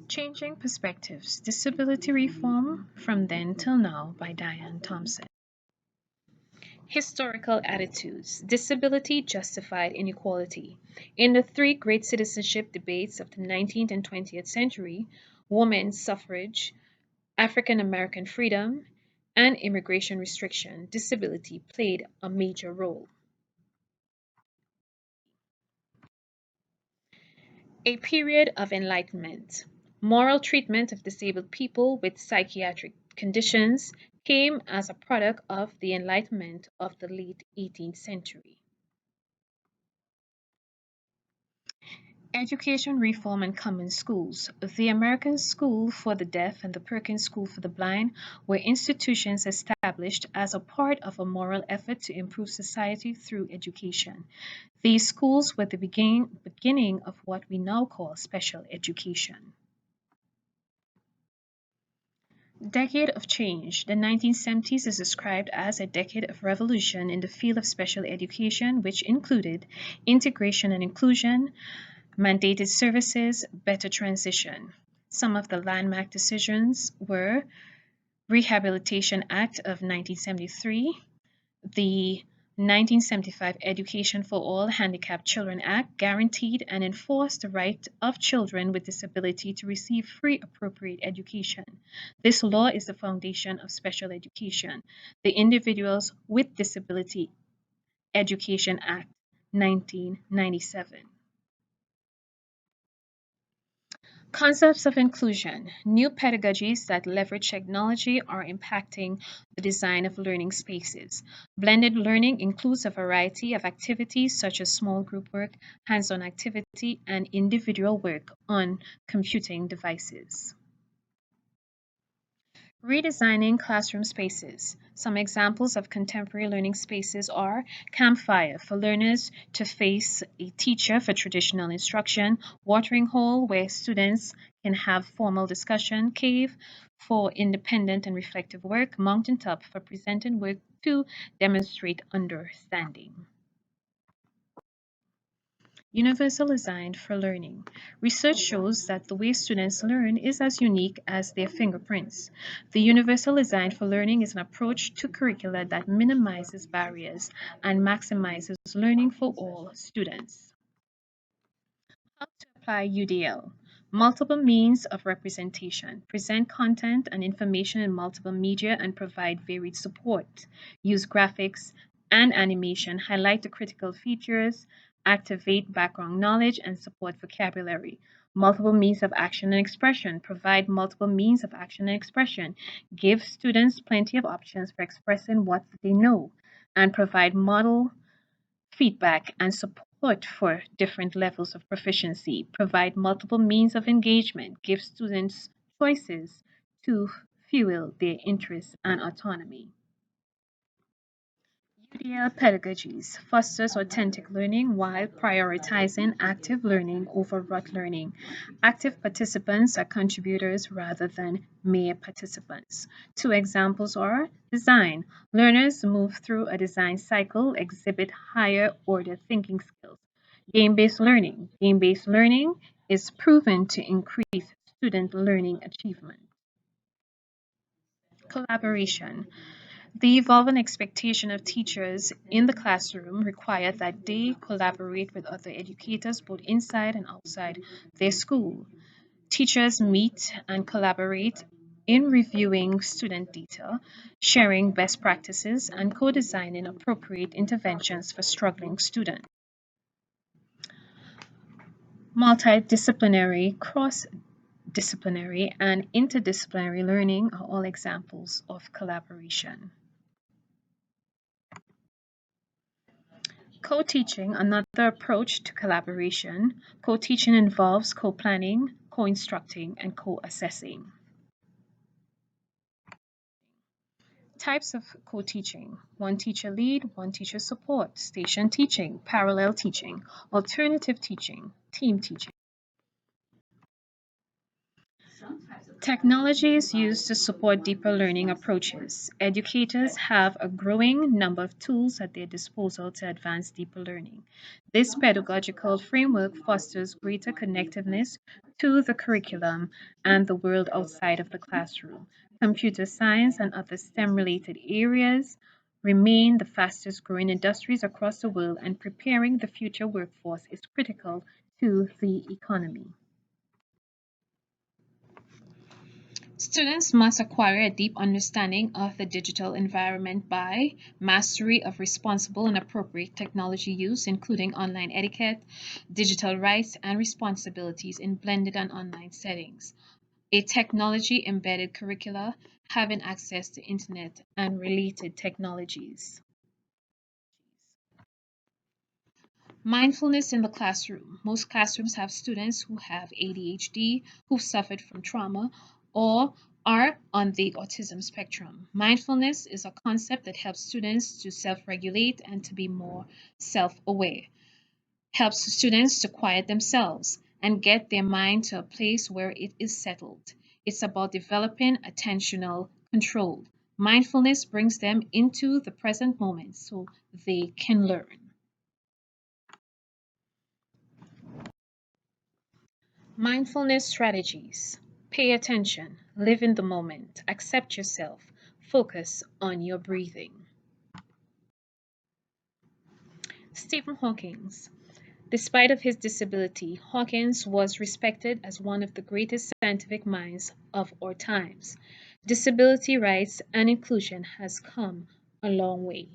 Changing Perspectives Disability Reform from Then Till Now by Diane Thompson. Historical Attitudes Disability Justified Inequality. In the three great citizenship debates of the 19th and 20th century, women's suffrage, African American freedom, and immigration restriction, disability played a major role. A period of enlightenment. Moral treatment of disabled people with psychiatric conditions came as a product of the Enlightenment of the late 18th century. Education reform and common schools. The American School for the Deaf and the Perkins School for the Blind were institutions established as a part of a moral effort to improve society through education. These schools were the beginning of what we now call special education. Decade of change. The 1970s is described as a decade of revolution in the field of special education, which included integration and inclusion, mandated services, better transition. Some of the landmark decisions were Rehabilitation Act of 1973, the 1975 Education for All Handicapped Children Act guaranteed and enforced the right of children with disability to receive free appropriate education. This law is the foundation of special education. The Individuals with Disability Education Act, 1997. Concepts of inclusion. New pedagogies that leverage technology are impacting the design of learning spaces. Blended learning includes a variety of activities such as small group work, hands-on activity, and individual work on computing devices. Redesigning classroom spaces. Some examples of contemporary learning spaces are campfire for learners to face a teacher for traditional instruction, watering hole where students can have formal discussion, cave for independent and reflective work, mountaintop for presenting work to demonstrate understanding. Universal designed for learning. Research shows that the way students learn is as unique as their fingerprints. The universal design for learning is an approach to curricula that minimizes barriers and maximizes learning for all students. How to apply UDL. Multiple means of representation. Present content and information in multiple media and provide varied support. Use graphics and animation. Highlight the critical features. Activate background knowledge and support vocabulary. Multiple means of action and expression. Provide multiple means of action and expression. Give students plenty of options for expressing what they know and provide model feedback and support for different levels of proficiency, provide multiple means of engagement, give students choices to fuel their interest and autonomy. UDL pedagogies fosters authentic learning while prioritizing active learning over rote learning. Active participants are contributors rather than mere participants. Two examples are design. Learners move through a design cycle, exhibit higher order thinking skills. Game-based learning. Game-based learning is proven to increase student learning achievement. Collaboration. The evolving expectation of teachers in the classroom require that they collaborate with other educators both inside and outside their school. Teachers meet and collaborate in reviewing student data, sharing best practices, and co-designing appropriate interventions for struggling students. Multidisciplinary, cross-disciplinary, and interdisciplinary learning are all examples of collaboration. Co-teaching, another approach to collaboration. Co-teaching involves co-planning, co-instructing, and co-assessing. Types of co-teaching. One teacher lead, one teacher support, station teaching, parallel teaching, alternative teaching, team teaching. Technology is used to support deeper learning approaches. Educators have a growing number of tools at their disposal to advance deeper learning. This pedagogical framework fosters greater connectiveness to the curriculum and the world outside of the classroom. Computer science and other STEM related areas remain the fastest growing industries across the world, and preparing the future workforce is critical to the economy. Students must acquire a deep understanding of the digital environment by mastery of responsible and appropriate technology use, including online etiquette, digital rights, and responsibilities in blended and online settings. A technology embedded curricula having access to internet and related technologies. Mindfulness in the classroom. Most classrooms have students who have ADHD, who've suffered from trauma, or are on the autism spectrum. Mindfulness is a concept that helps students to self regulate and to be more self aware, helps students to quiet themselves and get their mind to a place where it is settled. It's about developing attentional control. Mindfulness brings them into the present moment so they can learn. Mindfulness strategies. Pay attention, live in the moment, accept yourself, focus on your breathing. Stephen Hawking. Despite of his disability, Hawkins was respected as one of the greatest scientific minds of our times. Disability rights and inclusion has come a long way.